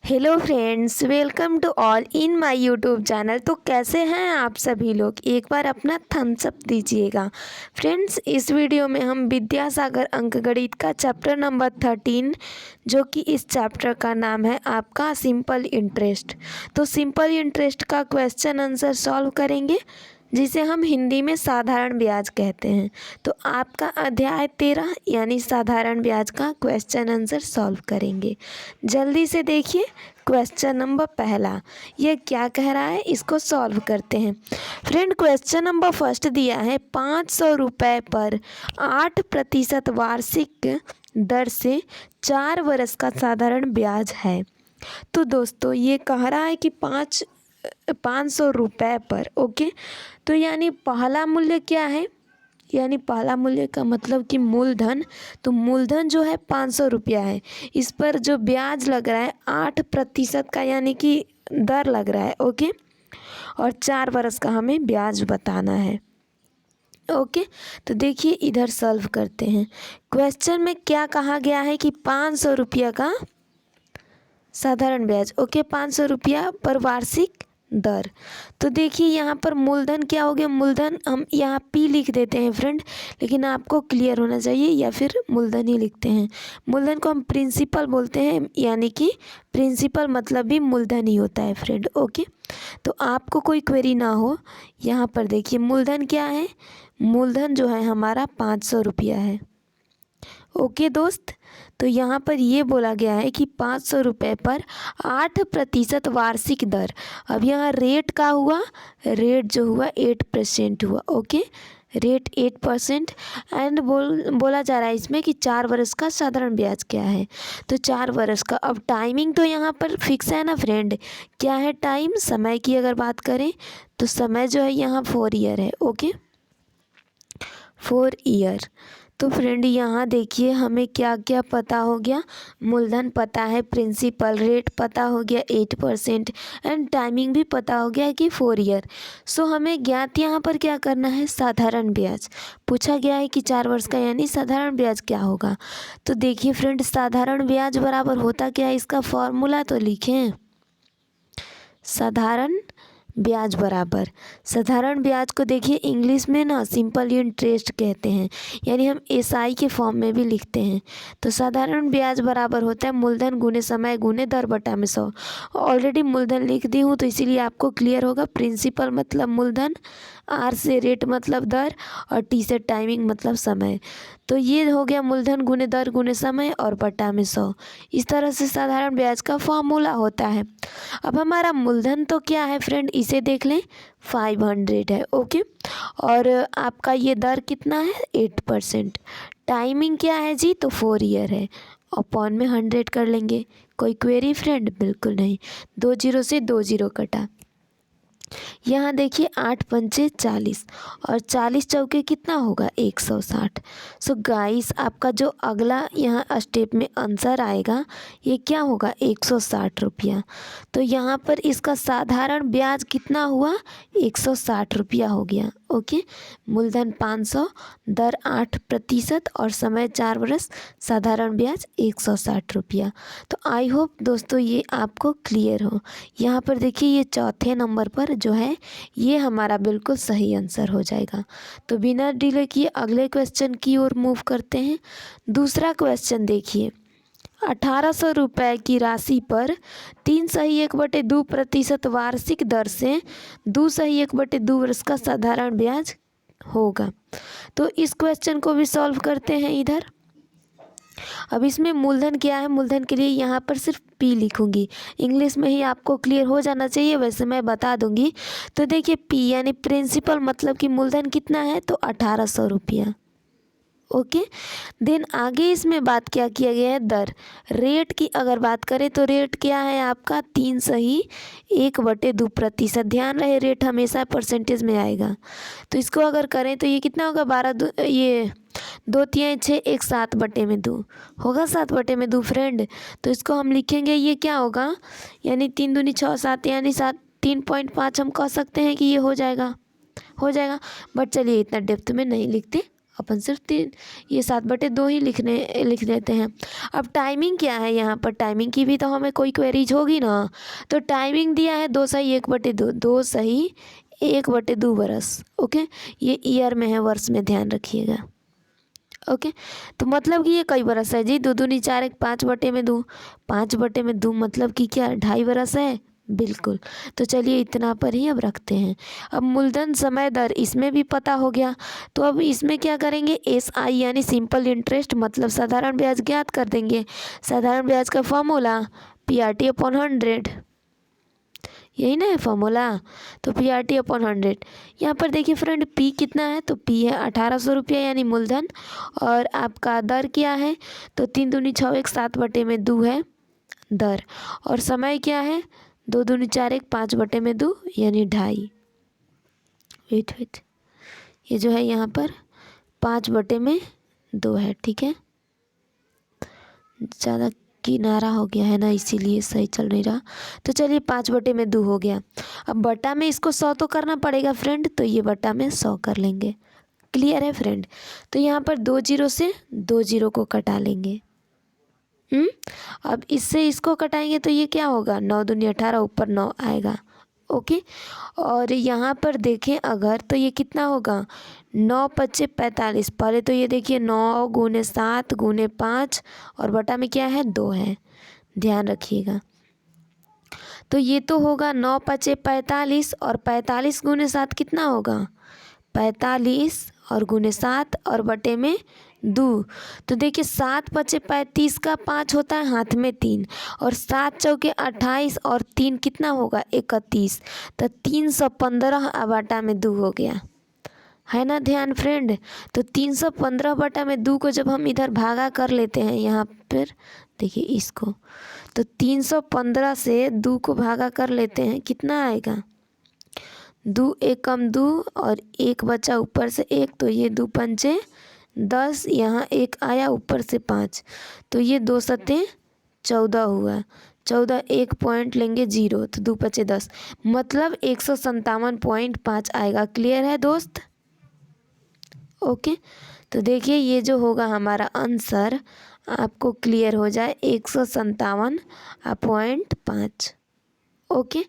Hello friends, welcome to all in my YouTube channel. तो कैसे हैं आप सभी लोग? एक बार अपना थम्स अप दीजिएगा। फ्रेंड्स, इस वीडियो में हम विद्यासागर अंकगणित का चैप्टर नंबर 13, जो कि इस चैप्टर का नाम है आपका सिंपल इंटरेस्ट। तो सिंपल इंटरेस्ट का क्वेश्चन आंसर सॉल्व करेंगे, जिसे हम हिंदी में साधारण ब्याज कहते हैं। तो आपका अध्याय 13 यानी साधारण ब्याज का क्वेश्चन आंसर सॉल्व करेंगे। जल्दी से देखिए क्वेश्चन नंबर पहला, ये क्या कह रहा है, इसको सॉल्व करते हैं। फ्रेंड, क्वेश्चन नंबर फर्स्ट दिया है 500 रुपये पर 8% वार्षिक दर से 4 वर्ष का साधारण ब्याज है। तो दोस्तों, ये कह रहा है कि 500 रुपये पर, ओके। तो यानी पहला मूल्य क्या है, यानी पहला मूल्य का मतलब कि मूलधन। तो मूलधन जो है 500 रुपया है। इस पर जो ब्याज लग रहा है 8% का, यानी कि दर लग रहा है, ओके। और 4 वर्ष का हमें ब्याज बताना है, ओके। तो देखिए इधर सॉल्व करते हैं। क्वेश्चन में क्या कहा गया है कि 500 रुपया का साधारण ब्याज, ओके, 500 रुपया पर वार्षिक दर। तो देखिए यहाँ पर मूलधन क्या हो गया, मूलधन हम यहाँ पी लिख देते हैं फ्रेंड, लेकिन आपको क्लियर होना चाहिए, या फिर मूलधन ही लिखते हैं। मूलधन को हम प्रिंसिपल बोलते हैं, यानी कि प्रिंसिपल मतलब भी मूलधन ही होता है फ्रेंड, ओके। तो आपको कोई क्वेरी ना हो, यहाँ पर देखिए मूलधन क्या है, मूलधन जो है हमारा 500 रुपया है, ओके दोस्त। तो यहाँ पर ये बोला गया है कि 500 रुपये पर 8% वार्षिक दर। अब यहाँ रेट का हुआ, रेट जो हुआ 8% हुआ, ओके, रेट 8%। एंड बोला जा रहा है इसमें कि 4 वर्ष का साधारण ब्याज क्या है। तो 4 वर्ष का। अब टाइमिंग तो यहाँ पर फिक्स है ना फ्रेंड, क्या है टाइम, समय की अगर बात करें तो समय जो है यहाँ 4 ईयर है, ओके, 4 ईयर। तो फ्रेंड यहाँ देखिए हमें क्या क्या पता हो गया, मूलधन पता है, प्रिंसिपल रेट पता हो गया 8%, एंड टाइमिंग भी पता हो गया कि 4 ईयर। सो हमें ज्ञात यहाँ पर क्या करना है, साधारण ब्याज पूछा गया है कि 4 वर्ष का, यानी साधारण ब्याज क्या होगा। तो देखिए फ्रेंड, साधारण ब्याज बराबर होता क्या है, इसका फॉर्मूला तो लिखें। साधारण ब्याज बराबर, साधारण ब्याज को देखिए इंग्लिश में ना सिंपल इंटरेस्ट कहते हैं, यानी हम एसआई के फॉर्म में भी लिखते हैं। तो साधारण ब्याज बराबर होता है मूलधन गुने समय गुने दर बटा में 100। ऑलरेडी मूलधन लिख दी हूँ, तो इसीलिए आपको क्लियर होगा। प्रिंसिपल मतलब मूलधन, आर से रेट मतलब दर, और टी से टाइमिंग मतलब समय। तो ये हो गया मूलधन गुने दर गुने समय और बटा में 100। इस तरह से साधारण ब्याज का फॉर्मूला होता है। अब हमारा मूलधन तो क्या है फ्रेंड, इसे देख लें, 500 है, ओके। और आपका ये दर कितना है, 8%। टाइमिंग क्या है जी, तो 4 ईयर है। अपॉन में 100 कर लेंगे। कोई क्वेरी फ्रेंड? बिल्कुल नहीं। 2 जीरो से 2 जीरो कटा। यहाँ देखिए 8 पंचे 40, और 40 चौके कितना होगा, 160। सो गाइस, आपका जो अगला यहाँ स्टेप में आंसर आएगा, ये क्या होगा, 160 रुपया। तो यहाँ पर इसका साधारण ब्याज कितना हुआ, 160 रुपया हो गया, ओके। मूलधन 500, दर 8% और समय 4 वर्ष, साधारण ब्याज 160 रुपया। तो आई होप दोस्तों ये आपको क्लियर हो। यहाँ पर देखिए ये चौथे नंबर पर जो है ये हमारा बिल्कुल सही आंसर हो जाएगा। तो बिना डिले किए अगले क्वेश्चन की ओर मूव करते हैं। दूसरा क्वेश्चन देखिए, 1800 रुपये की राशि पर 3/1/2% वार्षिक दर से 2/1/2 वर्ष का साधारण ब्याज होगा। तो इस क्वेश्चन को भी सॉल्व करते हैं इधर। अब इसमें मूलधन क्या है, मूलधन के लिए यहाँ पर सिर्फ पी लिखूंगी, इंग्लिश में ही आपको क्लियर हो जाना चाहिए, वैसे मैं बता दूंगी। तो देखिए पी यानी प्रिंसिपल मतलब कि मूलधन कितना है, तो 1800 रुपया, ओके। देन आगे इसमें बात क्या किया गया है, दर। रेट की अगर बात करें तो रेट क्या है आपका, 3/1/2%। ध्यान रहे रेट हमेशा परसेंटेज में आएगा। तो इसको अगर करें तो ये कितना होगा, 12 ये 2 तिहाई 6, 1 7/2 होगा, 7/2 फ्रेंड। तो इसको हम लिखेंगे, ये क्या होगा, यानी 3 दूनी 6 7, यानी 3.5 हम कह सकते हैं कि ये हो जाएगा, बट चलिए इतना डेप्थ में नहीं लिखते, अपन सिर्फ 3 ये 7/2 ही लिख लेते हैं। अब टाइमिंग क्या है, यहाँ पर टाइमिंग की भी तो हमें कोई क्वेरीज होगी ना। तो टाइमिंग दिया है 2 सही 1/2, 2 सही 1/2 बरस। ओके, ये ईयर में है, वर्ष में ध्यान रखिएगा। ओके, तो मतलब कि ये कई बरस है जी, 2 दूनी 4 1 5/2, 5/2 मतलब कि क्या 2.5 बरस है। बिल्कुल। तो चलिए इतना पर ही अब रखते हैं। अब मूलधन समय दर इसमें भी पता हो गया, तो अब इसमें क्या करेंगे, SI यानी सिंपल इंटरेस्ट मतलब साधारण ब्याज ज्ञात कर देंगे। साधारण ब्याज का फॉर्मूला PRT/100, यही ना है फॉर्मूला। तो PRT/100, यहाँ पर देखिए फ्रेंड P कितना है, तो P है 1800 रुपया यानी मूलधन। और आपका दर क्या है, तो 3 दूनी 6 1 7/2 है दर। और समय क्या है, 2 दूनी 4 1 5/2 यानी 2.5। वेट ये जो है यहाँ पर 5/2 है, ठीक है। ज़्यादा किनारा हो गया है ना, इसीलिए सही चल नहीं रहा। तो चलिए 5/2 हो गया। अब बटा में इसको 100 तो करना पड़ेगा फ्रेंड, तो ये बटा में 100 कर लेंगे। क्लियर है फ्रेंड। तो यहाँ पर 2 जीरो से 2 जीरो को कटा लेंगे। अब इससे इसको कटाएंगे तो ये क्या होगा, 9 दूनी 18, ऊपर 9 आएगा। ओके, और यहाँ पर देखें अगर तो ये कितना होगा, 9 पच्चे 45। पहले तो ये देखिए 9 गुने 7 गुने 5 और बटा में क्या है 2 है, ध्यान रखिएगा। तो ये तो होगा 9 पच्चे 45 और 45 गुने 7 कितना होगा 45 और गुने 7 और बटे में 2। तो देखिए 7 पच्चे 35 का 5 होता है हाथ में 3 और 7 चौके 28 और 3 कितना होगा 31। तो 315 बटा में 2 हो गया, है ना ध्यान फ्रेंड। तो 315 बटा में 2 को जब हम इधर भागा कर लेते हैं यहाँ पर देखिए इसको, तो 315 से 2 को भागा कर लेते हैं, कितना आएगा 2 1 कम 2 और 1 बचा ऊपर से 1, तो ये 2 पंचे 10, यहाँ 1 आया ऊपर से 5, तो ये 2 सत्ते 14 हुआ। 14 1 पॉइंट लेंगे 0, तो 2 पचे 10 मतलब 157.5 आएगा। क्लियर है दोस्त। ओके, तो देखिए ये जो होगा हमारा आंसर आपको क्लियर हो जाए 157.5। ओके,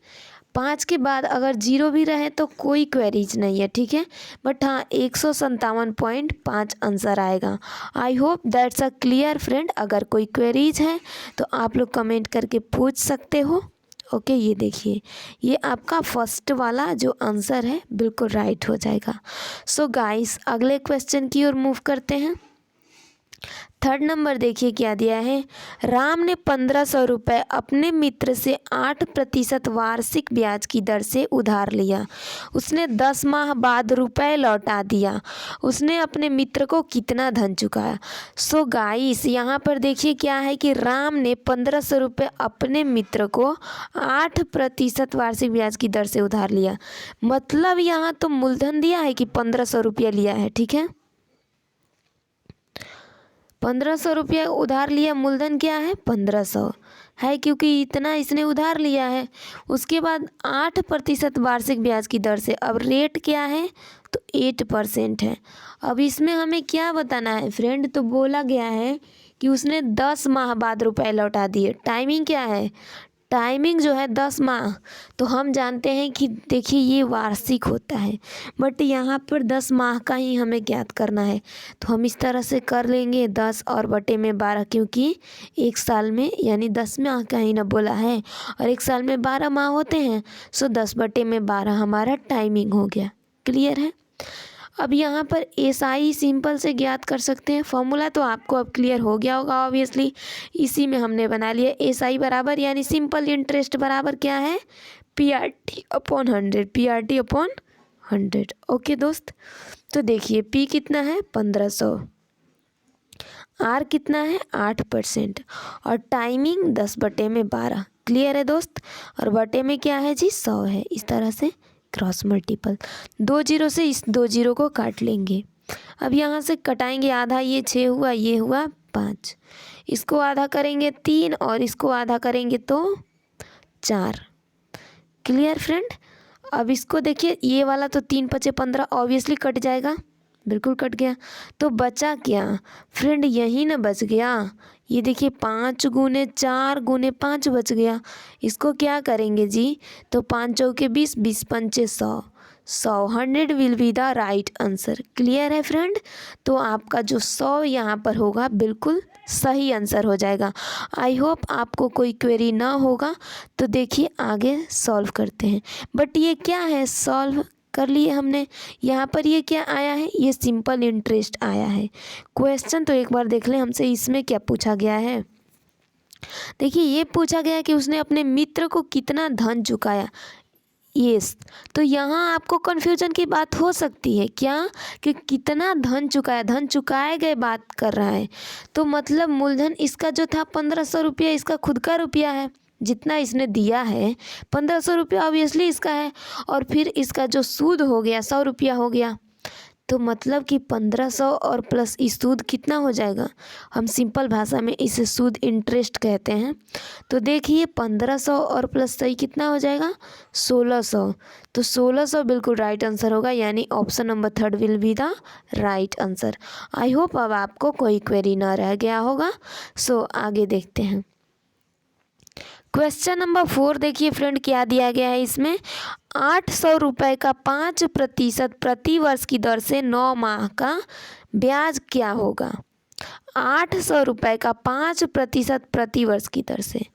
5 के बाद अगर 0 भी रहे तो कोई क्वेरीज नहीं है, ठीक है। बट हाँ 157.5 आंसर आएगा। I hope that's a clear friend. अगर कोई क्वेरीज है तो आप लोग कमेंट करके पूछ सकते हो। ओके, ये देखिए ये आपका फर्स्ट वाला जो आंसर है बिल्कुल राइट हो जाएगा। सो गाइस अगले क्वेश्चन की ओर मूव करते हैं। 3rd नंबर देखिए क्या दिया है, राम ने 1500 रुपये अपने मित्र से 8% वार्षिक ब्याज की दर से उधार लिया। उसने 10 माह बाद रुपए लौटा दिया। उसने अपने मित्र को कितना धन चुकाया। सो गाइस यहाँ पर देखिए क्या है कि राम ने 1500 रुपये अपने मित्र को 8% वार्षिक ब्याज की दर से उधार लिया। मतलब यहाँ तो मूलधन दिया है कि 1500 रुपया लिया है, ठीक है। 1500 रुपया उधार लिया, मूलधन क्या है 1500 है क्योंकि इतना इसने उधार लिया है। उसके बाद 8% वार्षिक ब्याज की दर से, अब रेट क्या है तो 8% है। अब इसमें हमें क्या बताना है फ्रेंड, तो बोला गया है कि उसने 10 माह बाद रुपए लौटा दिए। टाइमिंग क्या है, टाइमिंग जो है 10 माह, तो हम जानते हैं कि देखिए ये वार्षिक होता है, बट यहाँ पर 10 माह का ही हमें ज्ञात करना है। तो हम इस तरह से कर लेंगे 10 और बटे में 12, क्योंकि एक साल में यानी 10 माह का ही ना बोला है और एक साल में 12 माह होते हैं। सो 10 बटे में 12 हमारा टाइमिंग हो गया। क्लियर है। अब यहाँ पर SI सिंपल से ज्ञात कर सकते हैं। फॉर्मूला तो आपको अब क्लियर हो गया होगा ऑब्वियसली, इसी में हमने बना लिया। SI बराबर यानी सिंपल इंटरेस्ट बराबर क्या है PRT/100, PRT/100। ओके दोस्त, तो देखिए P कितना है 1500, R कितना है 8% और टाइमिंग 10 बटे में 12। क्लियर है दोस्त। और बटे में क्या है जी 100 है। इस तरह से क्रॉस मल्टीपल 2 जीरो से इस 2 जीरो को काट लेंगे। अब यहाँ से कटाएंगे आधा, ये 6 हुआ, ये हुआ 5, इसको आधा करेंगे 3 और इसको आधा करेंगे तो 4। Clear friend. अब इसको देखिए ये वाला तो 3 पचे 15 ऑब्वियसली कट जाएगा, बिल्कुल कट गया। तो बचा क्या फ्रेंड, यही ना बच गया। ये देखिए 5 × 4 × 5 बच गया। इसको क्या करेंगे जी, तो 5 चौके 20, 20 पंचे 100, 100 will be the right answer. Clear है फ्रेंड। तो आपका जो 100 यहाँ पर होगा बिल्कुल सही आंसर हो जाएगा। आई होप आपको कोई क्वेरी ना होगा। तो देखिए आगे सॉल्व करते हैं। बट ये क्या है, सॉल्व कर लिए हमने। यहाँ पर ये क्या आया है, ये सिंपल इंटरेस्ट आया है। क्वेश्चन तो एक बार देख लें हमसे, इसमें क्या पूछा गया है। देखिए ये पूछा गया कि उसने अपने मित्र को कितना धन चुकाया। यस, तो यहाँ आपको कन्फ्यूजन की बात हो सकती है क्या, कि कितना धन चुकाया, धन चुकाए गए बात कर रहा है। तो मतलब मूलधन इसका जो था 1500 रुपया, इसका खुद का रुपया है। जितना इसने दिया है 1500 रुपया ऑब्वियसली इसका है। और फिर इसका जो सूद हो गया 100 रुपया हो गया। तो मतलब कि 1500 और प्लस इस सूद कितना हो जाएगा, हम सिंपल भाषा में इसे सूद इंटरेस्ट कहते हैं। तो देखिए 1500 और प्लस सही कितना हो जाएगा, 1600। तो 1600 बिल्कुल राइट आंसर होगा, यानी option number 3 will be the right answer. I hope अब आपको कोई क्वेरी ना रह गया होगा। सो आगे देखते हैं। क्वेश्चन नंबर 4 देखिए फ्रेंड क्या दिया गया है इसमें। 800 रुपये का 5% प्रति वर्ष की दर से 9 माह का ब्याज क्या होगा। 800 रुपये का 5% प्रति वर्ष की दर से।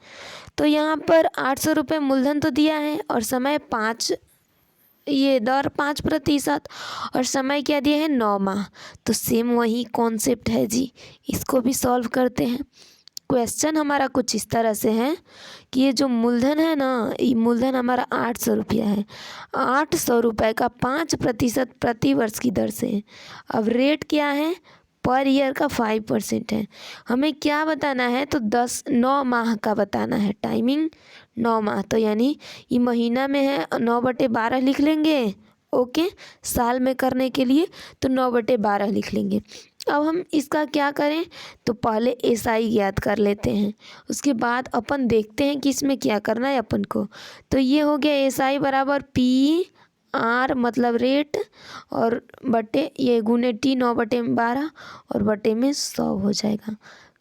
तो यहाँ पर 800 रुपये मूलधन तो दिया है और समय 5, ये दर 5% और समय क्या दिया है 9 माह। तो सेम वही कॉन्सेप्ट है जी, इसको भी सॉल्व करते हैं। क्वेश्चन हमारा कुछ इस तरह से है कि ये जो मूलधन है ना, ये मूलधन हमारा 800 रुपया है। 800 रुपये का 5% प्रति वर्ष की दर से। अब रेट क्या है, पर ईयर का 5% है। हमें क्या बताना है, तो 9 माह का बताना है। टाइमिंग 9 माह, तो यानी ये महीना में है 9/12 लिख लेंगे। ओके, साल में करने के लिए तो 9/12 लिख लेंगे। अब हम इसका क्या करें, तो पहले एसआई ज्ञात कर लेते हैं, उसके बाद अपन देखते हैं कि इसमें क्या करना है अपन को। तो ये हो गया एसआई बराबर PR मतलब रेट, और बटे ये गुने T 9/12 और बटे में 100 हो जाएगा।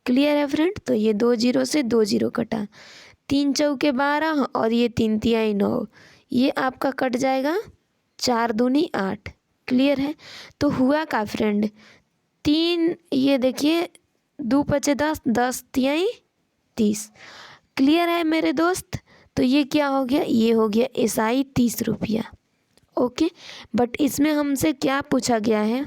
क्लियर है फ्रेंड। तो ये 2 0 से 2 0 कटा, 3 चौके 12 और ये 3 तिहाई 9, ये आपका कट जाएगा 4 दूनी 8। क्लियर है। तो हुआ का फ्रेंड 3, ये देखिए 2 पचे 10, 10 तिहाई 30। क्लियर है मेरे दोस्त। तो ये क्या हो गया, ये हो गया एसआई 30 रुपया। ओके, बट इसमें हमसे क्या पूछा गया है,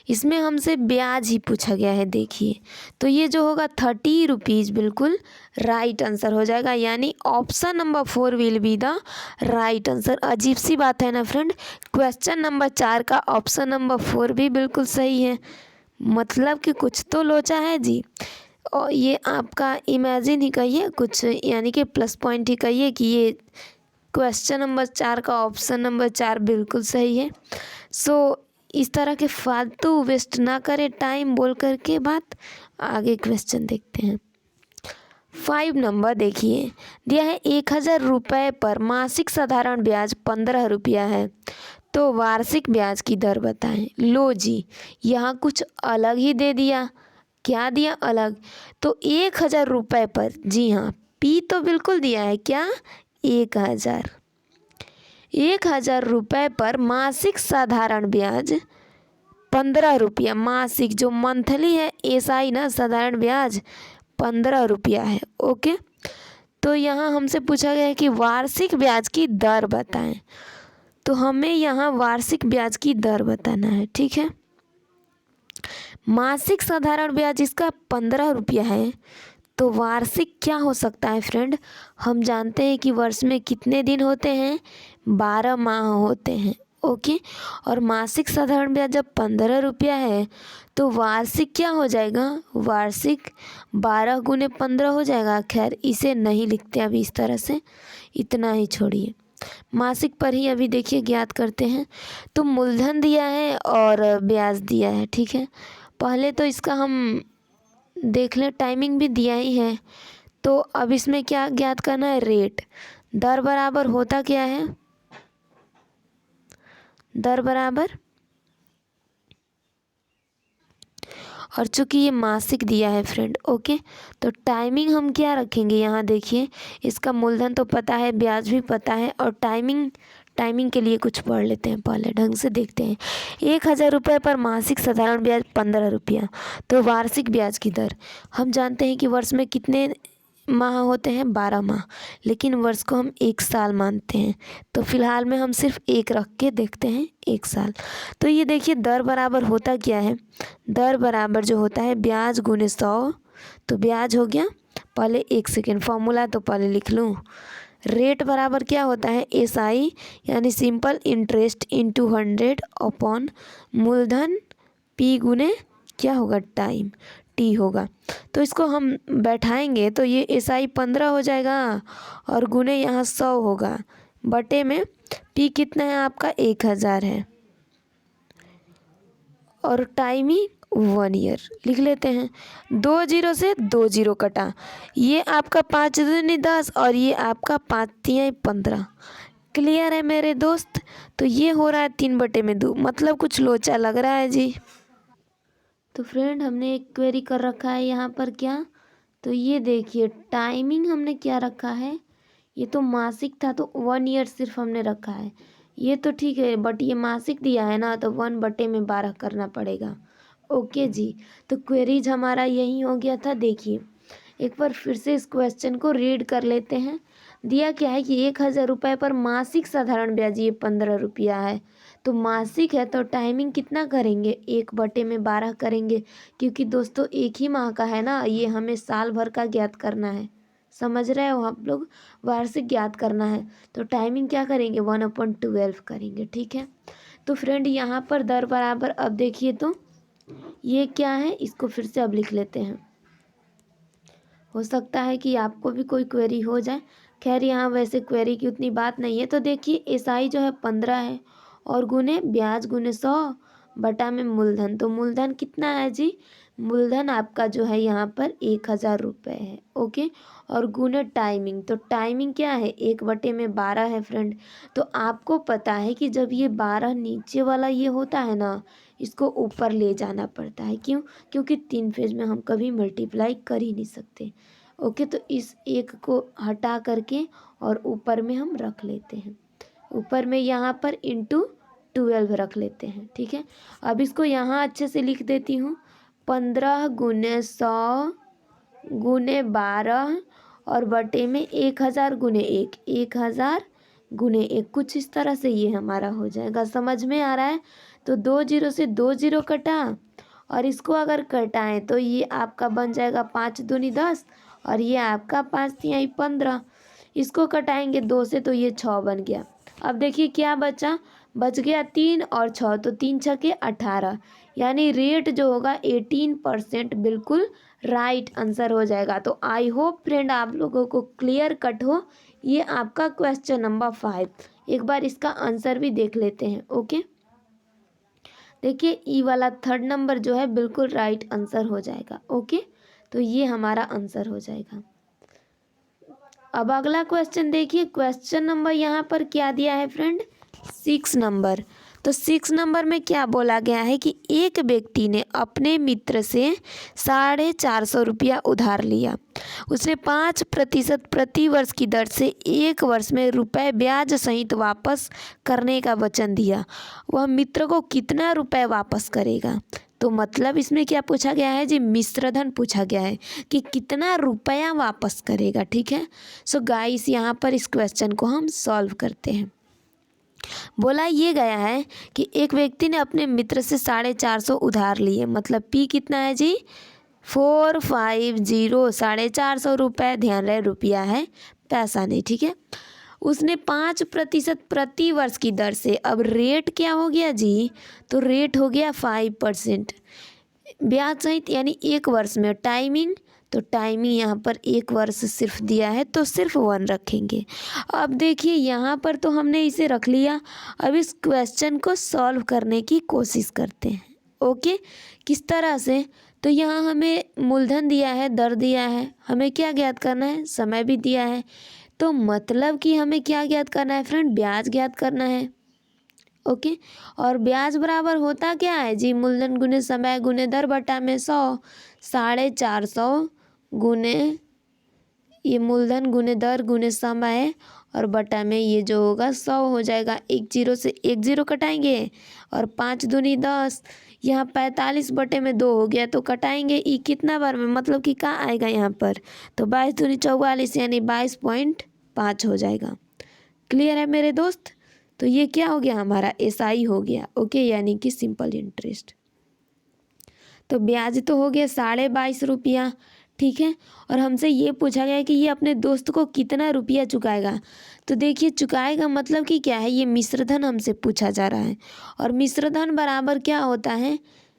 इसमें हमसे ब्याज ही पूछा गया है। देखिए तो ये जो होगा 30 रुपीज़ बिल्कुल राइट आंसर हो जाएगा, यानी option number 4 will be the right answer. अजीब सी बात है ना फ्रेंड, क्वेश्चन नंबर 4 का ऑप्शन नंबर 4 भी बिल्कुल सही है। मतलब कि कुछ तो लोचा है जी। और ये आपका इमेजिन ही कहिए कुछ, यानी कि प्लस पॉइंट ही कहिए कि ये क्वेश्चन नंबर 4 का ऑप्शन नंबर 4 बिल्कुल सही है। सो इस तरह के फालतू वेस्ट ना करें टाइम बोल करके बात। आगे क्वेश्चन देखते हैं। 5 नंबर देखिए दिया है 1000 रुपये पर मासिक साधारण ब्याज 15 रुपया है, तो वार्षिक ब्याज की दर बताएं। लो जी, यहाँ कुछ अलग ही दे दिया। क्या दिया अलग, तो 1000 रुपये पर, जी हाँ P तो बिल्कुल दिया है, क्या 1000, 1000 रुपये पर मासिक साधारण ब्याज 15 रुपया। मासिक जो मंथली है एसआई ना, साधारण ब्याज 15 रुपया है। ओके, तो यहाँ हमसे पूछा गया है कि वार्षिक ब्याज की दर बताएं। तो हमें यहाँ वार्षिक ब्याज की दर बताना है। ठीक है, मासिक साधारण ब्याज इसका 15 रुपया है, तो वार्षिक क्या हो सकता है फ्रेंड, हम जानते हैं कि वर्ष में कितने दिन होते हैं, 12 माह होते हैं। ओके, और मासिक साधारण ब्याज जब 15 रुपया है तो वार्षिक क्या हो जाएगा, वार्षिक 12 × 15 हो जाएगा। खैर इसे नहीं लिखते अभी इस तरह से, इतना ही छोड़िए, मासिक पर ही अभी देखिए ज्ञात करते हैं। तो मूलधन दिया है और ब्याज दिया है। ठीक है, पहले तो इसका हम देख लें, टाइमिंग भी दिया ही है। तो अब इसमें क्या ज्ञात करना है, रेट। दर बराबर होता क्या है, दर बराबर और चूँकि ये मासिक दिया है फ्रेंड, ओके, तो टाइमिंग हम क्या रखेंगे यहाँ देखिए, इसका मूलधन तो पता है, ब्याज भी पता है, और टाइमिंग के लिए कुछ पढ़ लेते हैं, पहले ढंग से देखते हैं। 1,000 रुपये पर मासिक साधारण ब्याज 15 रुपया, तो वार्षिक ब्याज की दर हम जानते हैं कि वर्ष में कितने माह होते हैं, 12 माह, लेकिन वर्ष को हम 1 साल मानते हैं, तो फिलहाल में हम सिर्फ 1 रख के देखते हैं, 1 साल। तो ये देखिए दर बराबर होता क्या है, दर बराबर जो होता है ब्याज गुने 100, तो ब्याज हो गया, पहले 1 सेकेंड फॉर्मूला तो पहले लिख लूँ, रेट बराबर क्या होता है, SI यानी सिंपल इंटरेस्ट इंटू 100 अपॉन मूलधन P गुने क्या होगा, टाइम, टी होगा। तो इसको हम बैठाएंगे तो ये SI 15 हो जाएगा और गुने यहाँ 100 होगा, बटे में P कितना है आपका 1,000 है, और टाइमिंग 1 ईयर लिख लेते हैं। 2 जीरो से 2 जीरो कटा, ये आपका 5 दूनी 10 और ये आपका 5 तिहाई 15। क्लियर है मेरे दोस्त। तो ये हो रहा है 3/2, मतलब कुछ लोचा लग रहा है जी। तो फ्रेंड हमने एक क्वेरी कर रखा है यहाँ पर क्या, तो ये देखिए टाइमिंग हमने क्या रखा है, ये तो मासिक था तो 1 ईयर सिर्फ हमने रखा है, ये तो ठीक है, बट ये मासिक दिया है ना तो 1/12 करना पड़ेगा। ओके जी, तो क्वेरीज हमारा यही हो गया था। देखिए एक बार फिर से इस क्वेश्चन को रीड कर लेते हैं। दिया क्या है कि 1,000 रुपये पर मासिक साधारण ब्याज ये 15 रुपया है, तो मासिक है तो टाइमिंग कितना करेंगे, 1/12 करेंगे, क्योंकि दोस्तों एक ही माह का है ना, ये हमें साल भर का ज्ञात करना है, समझ रहे हो आप लोग, वार्षिक ज्ञात करना है, तो टाइमिंग क्या करेंगे 1/12 करेंगे, ठीक है। तो फ्रेंड यहाँ पर दर बराबर, अब देखिए तो ये क्या है, इसको फिर से अब लिख लेते हैं, हो सकता है कि आपको भी कोई क्वेरी हो जाए। खैर यहाँ वैसे क्वेरी की उतनी बात नहीं है। तो देखिए SI जो है 15 है और गुने ब्याज गुने 100 बटा में मूलधन, तो मूलधन कितना है जी, मूलधन आपका जो है यहाँ पर 1,000 रुपये है, ओके, और गुने टाइमिंग, तो टाइमिंग क्या है 1/12 है फ्रेंड। तो आपको पता है कि जब ये 12 नीचे वाला ये होता है ना, इसको ऊपर ले जाना पड़ता है, क्यों, क्योंकि 3 फेज में हम कभी मल्टीप्लाई कर ही नहीं सकते। ओके, तो इस एक को हटा करके और ऊपर में हम रख लेते हैं, ऊपर में यहाँ पर इंटू 12 रख लेते हैं, ठीक है। अब इसको यहाँ अच्छे से लिख देती हूँ, 15 गुने 100 गुने 12 और बटे में 1,000 गुने 1, 1,000 गुने 1, कुछ इस तरह से ये हमारा हो जाएगा, समझ में आ रहा है। तो 2 जीरो से 2 जीरो कटा, और इसको अगर कटाएं तो ये आपका बन जाएगा 5 दूनी 10 और ये आपका 5 तिहाई 15। इसको कटाएंगे 2 से तो ये 6 बन गया। अब देखिए क्या बचा, बच गया 3 और 6, तो 3 छके 18, यानी रेट जो होगा 18% बिल्कुल राइट आंसर हो जाएगा। तो आई होप फ्रेंड आप लोगों को क्लियर कट हो। ये आपका क्वेश्चन नंबर 5, एक बार इसका आंसर भी देख लेते हैं। ओके, देखिए ई वाला 3rd नंबर जो है बिल्कुल राइट आंसर हो जाएगा। ओके, तो ये हमारा आंसर हो जाएगा। अब अगला क्वेश्चन देखिए, क्वेश्चन नंबर यहाँ पर क्या दिया है फ्रेंड, 6 नंबर। तो 6 नंबर में क्या बोला गया है कि एक व्यक्ति ने अपने मित्र से 450 रुपया उधार लिया, उसने 5% प्रति वर्ष की दर से 1 वर्ष में रुपए ब्याज सहित वापस करने का वचन दिया, वह मित्र को कितना रुपए वापस करेगा। तो मतलब इसमें क्या पूछा गया है जी, मिश्रधन पूछा गया है कि कितना रुपया वापस करेगा, ठीक है। सो गाइस यहाँ पर इस क्वेश्चन को हम सॉल्व करते हैं। बोला ये गया है कि एक व्यक्ति ने अपने मित्र से 450 उधार लिए, मतलब P कितना है जी 450, 450 रुपये, ध्यान रहे रुपया है पैसा नहीं, ठीक है। उसने 5% प्रति वर्ष की दर से, अब रेट क्या हो गया जी, तो रेट हो गया 5% ब्याज सहित, यानी 1 वर्ष में। टाइमिंग, तो टाइमिंग यहाँ पर 1 वर्ष सिर्फ दिया है तो सिर्फ 1 रखेंगे। अब देखिए यहाँ पर तो हमने इसे रख लिया, अब इस क्वेश्चन को सॉल्व करने की कोशिश करते हैं। ओके, किस तरह से, तो यहाँ हमें मूलधन दिया है, दर दिया है, हमें क्या ज्ञात करना है, समय भी दिया है, तो मतलब कि हमें क्या ज्ञात करना है फ्रेंड, ब्याज ज्ञात करना है। ओके। और ब्याज बराबर होता क्या है जी, मूलधन गुने समय गुने दर बटा में 100, 450 गुने ये मूलधन गुने दर गुने समय और बटा में ये जो होगा 100 हो जाएगा। एक जीरो से एक जीरो कटाएंगे और 5 दूनी 10, यहाँ 45 बटे में 2 हो गया तो कटाएंगे ई कितना बार में, मतलब कि कहाँ आएगा यहाँ पर, तो 22 दूनी 44 यानी 22.5 हो जाएगा। क्लियर है मेरे दोस्त। तो ये क्या हो गया हमारा एसआई हो गया। ओके, यानी कि सिंपल इंटरेस्ट। तो ब्याज तो हो गया 22.5 रुपया, ठीक है। और हमसे ये पूछा गया कि ये अपने दोस्त को कितना रुपया चुकाएगा। तो देखिए चुकाएगा मतलब कि क्या है, ये मिश्रधन हमसे पूछा जा रहा है। और मिश्रधन बराबर क्या होता है,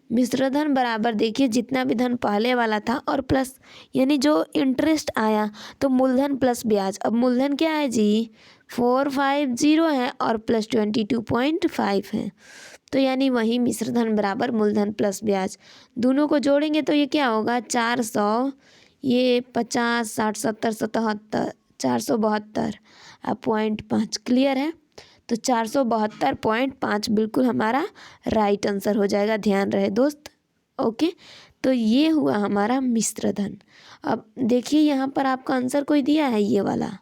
मिश्रधन बराबर देखिए जितना भी धन पहले वाला था और प्लस यानी जो इंटरेस्ट आया तो मूलधन प्लस ब्याज। अब मूलधन क्या है जी 450 है और प्लस 22.5 है, तो यानी वही मिश्रधन बराबर मूलधन प्लस ब्याज। दोनों को जोड़ेंगे तो ये क्या होगा 400, ये 50, 60, 70, 77, 472.5। क्लियर है। तो 472.5 बिल्कुल हमारा राइट आंसर हो जाएगा, ध्यान रहे दोस्त। ओके, तो ये हुआ हमारा मिश्रधन। अब देखिए यहाँ पर आपका आंसर कोई दिया है ये वाला,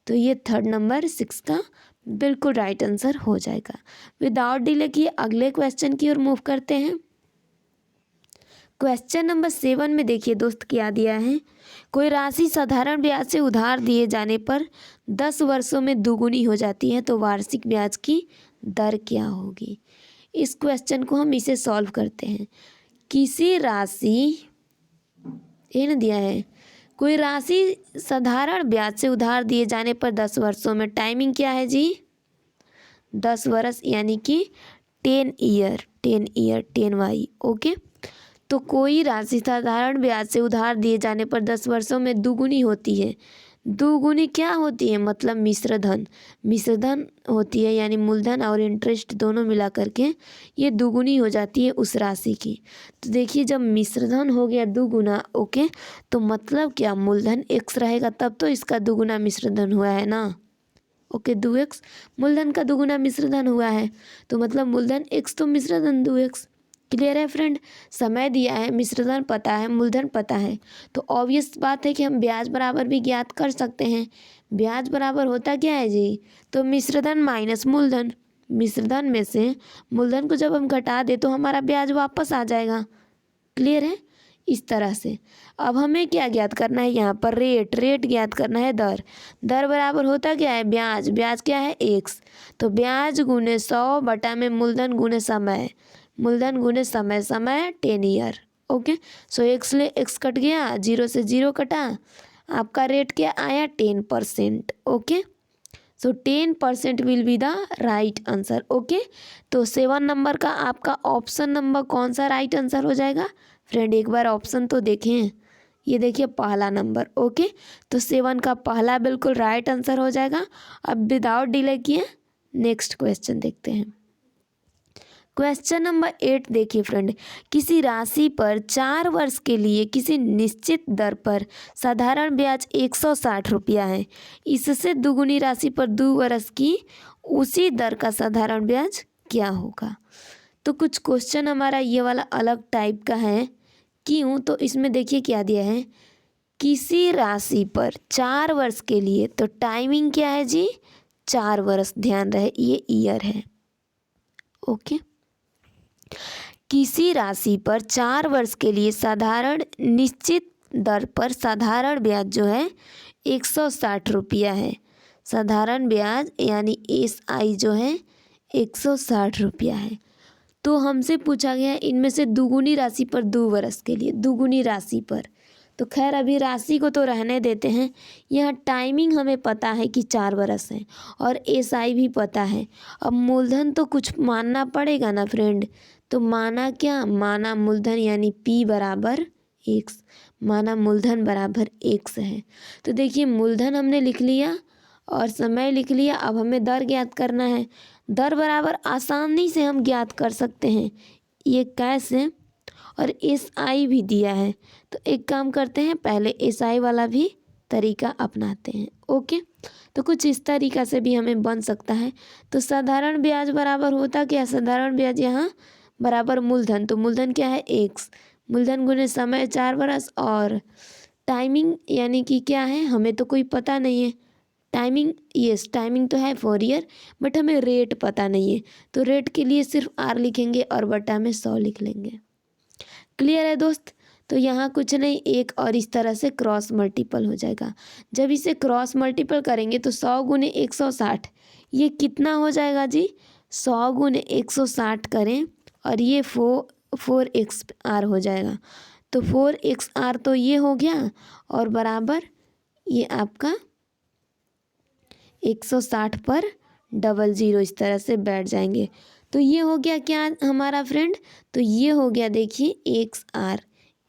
तो ये थर्ड नंबर 6 का बिल्कुल राइट आंसर हो जाएगा। विदाउट डिले किए अगले क्वेश्चन की ओर मूव करते हैं। क्वेश्चन नंबर 7 में देखिए दोस्त क्या दिया है, कोई राशि साधारण ब्याज से उधार दिए जाने पर 10 वर्षों में दुगुनी हो जाती है तो वार्षिक ब्याज की दर क्या होगी। इस क्वेश्चन को हम इसे सॉल्व करते हैं। किसी राशि ये न दिया है, कोई राशि साधारण ब्याज से उधार दिए जाने पर 10 वर्षों में, टाइमिंग क्या है जी 10 वर्ष यानी कि 10 ईयर 10y। ओके, तो कोई राशि साधारण ब्याज से उधार दिए जाने पर 10 वर्षों में दुगुनी होती है। दुगुनी क्या होती है, मतलब मिश्रधन, मिश्रधन होती है यानी मूलधन और इंटरेस्ट दोनों मिला करके ये दुगुनी हो जाती है उस राशि की। तो देखिए जब मिश्रधन हो गया दुगुना, ओके, तो मतलब क्या मूलधन x रहेगा तब तो इसका दुगुना मिश्रधन हुआ है ना। ओके, 2x मूलधन का दुगुना मिश्रधन हुआ है तो मतलब मूलधन x तो मिश्रधन 2x। क्लियर है फ्रेंड। समय दिया है, मिश्रधन पता है, मूलधन पता है, तो ऑब्वियस बात है कि हम ब्याज बराबर भी ज्ञात कर सकते हैं। ब्याज बराबर होता क्या है जी, तो मिश्रधन माइनस मूलधन। मिश्रधन में से मूलधन को जब हम घटा दे तो हमारा ब्याज वापस आ जाएगा। क्लियर है। इस तरह से अब हमें क्या ज्ञात करना है, यहाँ पर रेट ज्ञात करना है। दर बराबर होता क्या है, ब्याज क्या है x, तो ब्याज गुने 100 बटा में मूलधन गुने समय, मूलधन गुने समय 10 ईयर। ओके, सो x ले x कट गया, 0 से 0 कटा, आपका रेट क्या आया 10%। Okay, so 10% will be the right answer. Okay, तो 7 नंबर का आपका ऑप्शन नंबर कौन सा राइट आंसर हो जाएगा फ्रेंड, एक बार ऑप्शन तो देखें। ये देखिए पहला नंबर। ओके, तो 7 का पहला बिल्कुल राइट आंसर हो जाएगा। अब विदाउट डिले किए नेक्स्ट क्वेश्चन देखते हैं। क्वेश्चन नंबर 8 देखिए फ्रेंड, किसी राशि पर 4 वर्ष के लिए किसी निश्चित दर पर साधारण ब्याज 160 रुपया है, इससे दुगुनी राशि पर 2 वर्ष की उसी दर का साधारण ब्याज क्या होगा। तो कुछ क्वेश्चन हमारा ये वाला अलग टाइप का है, क्यों, तो इसमें देखिए क्या दिया है, किसी राशि पर 4 वर्ष के लिए, तो टाइमिंग क्या है जी 4 वर्ष, ध्यान रहे ये ईयर है। ओके, किसी राशि पर 4 वर्ष के लिए साधारण निश्चित दर पर साधारण ब्याज जो है 160 रुपया है। साधारण ब्याज यानी SI जो है 160 रुपया है। तो हमसे पूछा गया इनमें से दुगुनी राशि पर 2 वर्ष के लिए, दुगुनी राशि पर, तो खैर अभी राशि को तो रहने देते हैं। यहाँ टाइमिंग हमें पता है कि 4 वर्ष है और SI भी पता है। अब मूलधन तो कुछ मानना पड़ेगा ना फ्रेंड, तो माना क्या, माना मूलधन यानी P बराबर x, माना मूलधन बराबर x है। तो देखिए मूलधन हमने लिख लिया और समय लिख लिया। अब हमें दर ज्ञात करना है। दर बराबर आसानी से हम ज्ञात कर सकते हैं, ये कैसे, और SI भी दिया है, तो एक काम करते हैं पहले SI वाला भी तरीका अपनाते हैं। ओके, तो तो कुछ इस तरीक़ा से भी हमें बन सकता है। तो साधारण ब्याज बराबर होता क्या, साधारण ब्याज यहाँ बराबर मूलधन, तो मूलधन क्या है x, मूलधन गुने समय 4 बरस, और टाइमिंग यानी कि क्या है हमें तो कोई पता नहीं है, टाइमिंग यस टाइमिंग तो है 4 ईयर, बट हमें रेट पता नहीं है, तो रेट के लिए सिर्फ r लिखेंगे और बटा में 100 लिख लेंगे। क्लियर है दोस्त। तो यहाँ कुछ नहीं, एक और इस तरह से क्रॉस मल्टीपल हो जाएगा। जब इसे क्रॉस मल्टीपल करेंगे तो 100 गुने 160, ये कितना हो जाएगा जी, 100 गुने 160 करें और ये 4x r हो जाएगा। तो 4x r तो ये हो गया, और बराबर ये आपका 160 पर 00 इस तरह से बैठ जाएंगे। तो ये हो गया क्या हमारा फ्रेंड, तो ये हो गया देखिए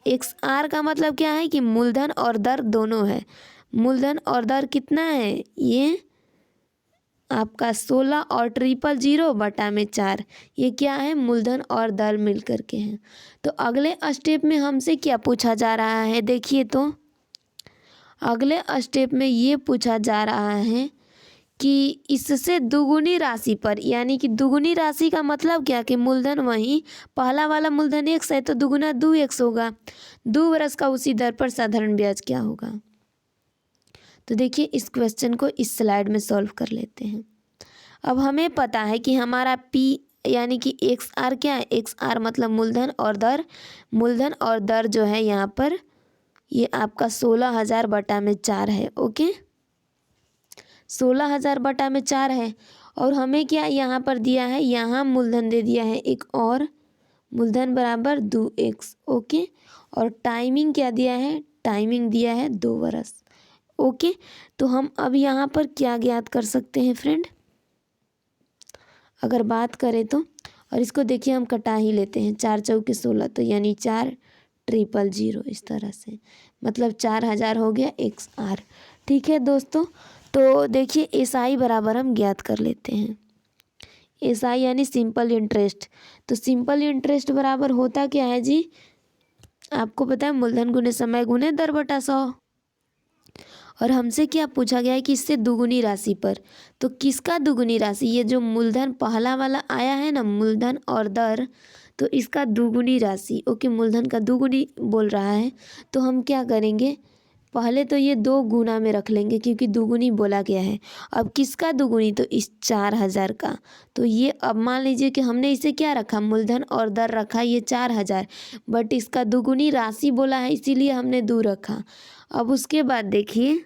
एक्स आर का मतलब क्या है कि मूलधन और दर दोनों है। मूलधन और दर कितना है, ये आपका 16 और 000 बटा में 4, ये क्या है मूलधन और दर मिल करके हैं। तो अगले स्टेप में हमसे क्या पूछा जा रहा है, देखिए तो अगले स्टेप में ये पूछा जा रहा है कि इससे दुगुनी राशि पर, यानी कि दुगुनी राशि का मतलब क्या कि मूलधन वही पहला वाला मूलधन x है तो दुगुना 2x होगा, 2 वर्ष का उसी दर पर साधारण ब्याज क्या होगा। तो देखिए इस क्वेश्चन को इस स्लाइड में सॉल्व कर लेते हैं। अब हमें पता है कि हमारा p यानी कि एक्स आर क्या है, एक्स आर मतलब मूलधन और दर, मूलधन और दर जो है यहाँ पर ये आपका 16,000 बटा में 4 है। ओके 16,000 बटा में 4 है, और हमें क्या यहाँ पर दिया है, यहाँ मूलधन दे दिया है एक और, मूलधन बराबर 2x। ओके और टाइमिंग क्या दिया है, टाइमिंग दिया है 2 वर्ष। ओके तो हम अब यहाँ पर क्या ज्ञात कर सकते हैं फ्रेंड, अगर बात करें तो, और इसको देखिए हम कटा ही लेते हैं, 4 चौके 16 तो यानी 4,000 इस तरह से, मतलब 4,000 हो गया एक्स आर। ठीक है दोस्तों, तो देखिए एसआई बराबर हम ज्ञात कर लेते हैं, एसआई यानी सिंपल इंटरेस्ट। तो सिंपल इंटरेस्ट बराबर होता क्या है जी, आपको पता है मूलधन गुने समय गुने दर बटा 100, और हमसे क्या पूछा गया है कि इससे दुगुनी राशि पर, तो किसका दुगुनी राशि, ये जो मूलधन पहला वाला आया है ना मूलधन और दर, तो इसका दुगुनी राशि। ओके मूलधन का दुगुनी बोल रहा है, तो हम क्या करेंगे, पहले तो ये 2 गुना में रख लेंगे क्योंकि दुगुनी बोला गया है। अब किसका दुगुनी, तो इस 4,000 का, तो ये अब मान लीजिए कि हमने इसे क्या रखा, मूलधन और दर रखा ये 4,000, बट इसका दुगुनी राशि बोला है इसीलिए हमने 2 रखा। अब उसके बाद देखिए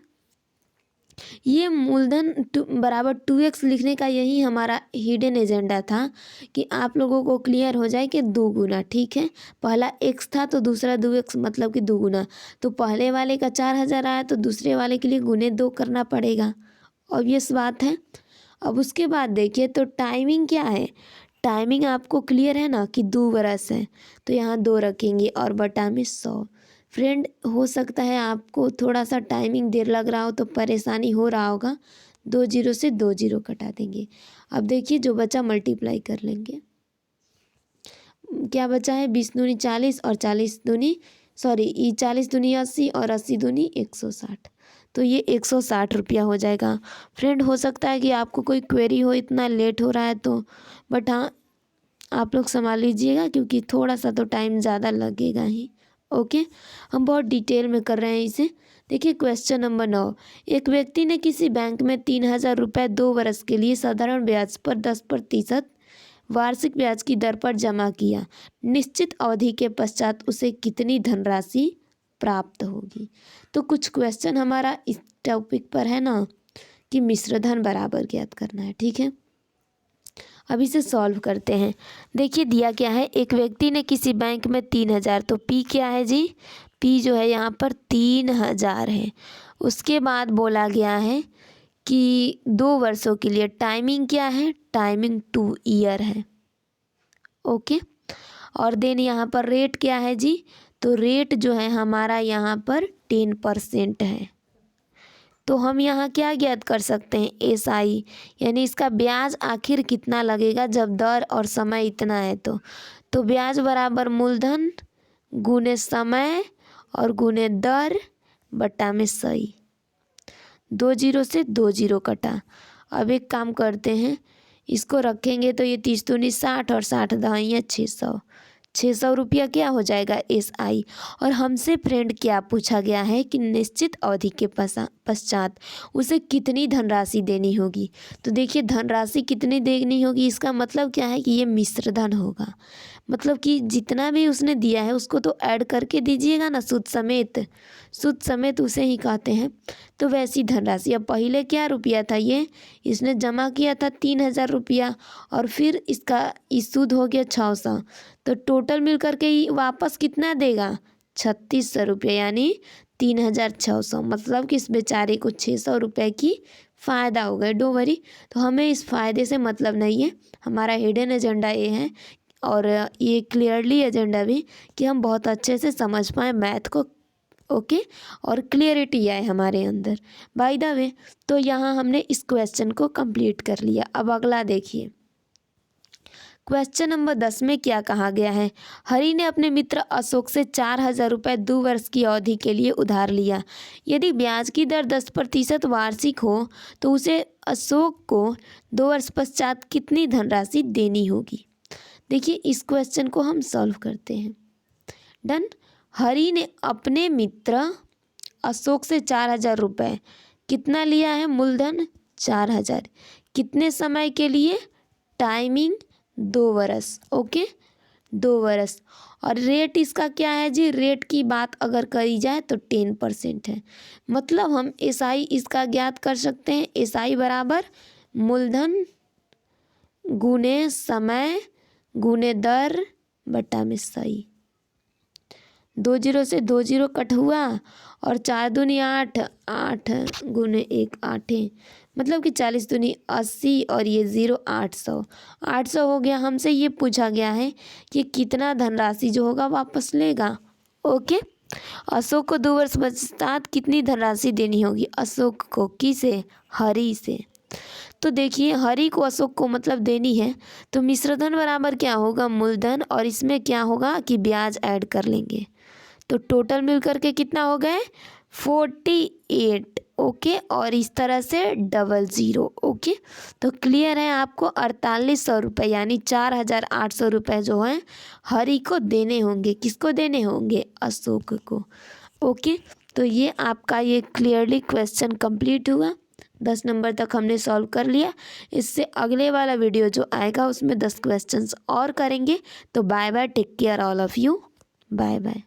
ये मूलधन बराबर 2x लिखने का यही हमारा हिडन एजेंडा था कि आप लोगों को क्लियर हो जाए कि 2 गुना। ठीक है पहला x था तो दूसरा 2x मतलब कि 2 गुना, तो पहले वाले का 4,000 आया तो दूसरे वाले के लिए गुने 2 करना पड़ेगा, ऑब्वियस बात है। अब उसके बाद देखिए तो टाइमिंग क्या है, टाइमिंग आपको क्लियर है ना कि 2 बरस है, तो यहाँ 2 रखेंगे और बटा में 100। फ्रेंड हो सकता है आपको थोड़ा सा टाइमिंग देर लग रहा हो तो परेशानी हो रहा होगा, 2 जीरो से 2 जीरो कटा देंगे। अब देखिए जो बचा मल्टीप्लाई कर लेंगे, क्या बचा है 20 दूनी 40 और 40 दूनी 40 दूनी 80 और 80 दूनी 160, तो ये 160 रुपया हो जाएगा। फ्रेंड हो सकता है कि आपको कोई क्वेरी हो, इतना लेट हो रहा है तो, बट हाँ आप लोग संभाल लीजिएगा क्योंकि थोड़ा सा तो टाइम ज़्यादा लगेगा ही। ओके हम बहुत डिटेल में कर रहे हैं इसे। देखिए क्वेश्चन नंबर 9, एक व्यक्ति ने किसी बैंक में 3,000 रुपये 2 वर्ष के लिए साधारण ब्याज पर 10% वार्षिक ब्याज की दर पर जमा किया, निश्चित अवधि के पश्चात उसे कितनी धनराशि प्राप्त होगी। तो कुछ क्वेश्चन हमारा इस टॉपिक पर है ना कि मिश्र धन बराबर ज्ञात करना है। ठीक है अब इसे सॉल्व करते हैं। देखिए दिया क्या है, एक व्यक्ति ने किसी बैंक में 3,000, तो पी क्या है जी, पी जो है यहाँ पर 3,000 है। उसके बाद बोला गया है कि 2 वर्षों के लिए, टाइमिंग क्या है, टाइमिंग 2 ईयर है। ओके और देन यहाँ पर रेट क्या है जी, तो रेट जो है हमारा यहाँ पर 10% है। तो हम यहाँ क्या ज्ञात कर सकते हैं, एसआई यानी इसका ब्याज आखिर कितना लगेगा जब दर और समय इतना है, तो ब्याज बराबर मूलधन गुने समय और गुने दर बटा में 100। 2 जीरो से 2 जीरो कटा। अब एक काम करते हैं, इसको रखेंगे तो ये 30 दूनी 60 और 60 दहाइयाँ 600। 600 रुपया क्या हो जाएगा SI। और हमसे फ्रेंड क्या पूछा गया है कि निश्चित अवधि के पश्चात उसे कितनी धनराशि देनी होगी। तो देखिए धनराशि कितनी देनी होगी, इसका मतलब क्या है कि ये मिश्र धन होगा। मतलब कि जितना भी उसने दिया है उसको तो ऐड करके दीजिएगा ना, सूद समेत। सूद समेत उसे ही कहते हैं। तो वैसी धनराशि, अब पहले क्या रुपया था, ये इसने जमा किया था 3000 रुपया और फिर इसका सूद हो गया 600। तो टोटल मिल करके ही वापस कितना देगा 3600 रुपये, यानी 3600। मतलब कि इस बेचारे को 600 रुपये की फ़ायदा हो गया। डो वरी, तो हमें इस फ़ायदे से मतलब नहीं है। हमारा हिडन एजेंडा ये है और ये क्लियरली एजेंडा भी कि हम बहुत अच्छे से समझ पाएँ मैथ को। ओके, और क्लियरिटी आए हमारे अंदर। बाय द वे, तो यहाँ हमने इस क्वेश्चन को कंप्लीट कर लिया। अब अगला देखिए, क्वेश्चन नंबर 10 में क्या कहा गया है। हरि ने अपने मित्र अशोक से 4000 रुपये 2 वर्ष की अवधि के लिए उधार लिया। यदि ब्याज की दर 10% वार्षिक हो तो उसे अशोक को 2 वर्ष पश्चात कितनी धनराशि देनी होगी। देखिए इस क्वेश्चन को हम सॉल्व करते हैं। डन। हरि ने अपने मित्र अशोक से 4000 रुपये कितना लिया है, मूलधन 4000, कितने समय के लिए, टाइमिंग 2 वर्ष। ओके, 2 वर्ष। और रेट इसका क्या है जी, रेट की बात अगर करी जाए तो 10% है। मतलब हम SI इसका ज्ञात कर सकते हैं। SI बराबर मूलधन गुने समय गुने दर बटा में सही। 2 जीरो से 2 जीरो कट हुआ और 4 दूनी 8, 8 गुने 1 8, मतलब कि 40 दूनी 80 और ये 0 800। 800 हो गया। हमसे ये पूछा गया है कि कितना धनराशि जो होगा वापस लेगा। ओके, अशोक को 2 वर्ष पश्चात कितनी धनराशि देनी होगी, अशोक को, किसे, हरि से। तो देखिए हरि को अशोक को मतलब देनी है, तो मिश्रधन बराबर क्या होगा, मूलधन, और इसमें क्या होगा कि ब्याज ऐड कर लेंगे। तो टोटल मिल करके कितना हो गए 48। ओके, और इस तरह से 00। ओके, तो क्लियर है आपको 4800 रुपये यानी 4800 रुपये जो है हरि को देने होंगे। किसको देने होंगे, अशोक को। ओके, तो ये आपका ये क्लियरली क्वेश्चन कंप्लीट हुआ। 10 नंबर तक हमने सॉल्व कर लिया। इससे अगले वाला वीडियो जो आएगा उसमें 10 क्वेश्चंस और करेंगे। तो bye bye, take care all of you, bye bye.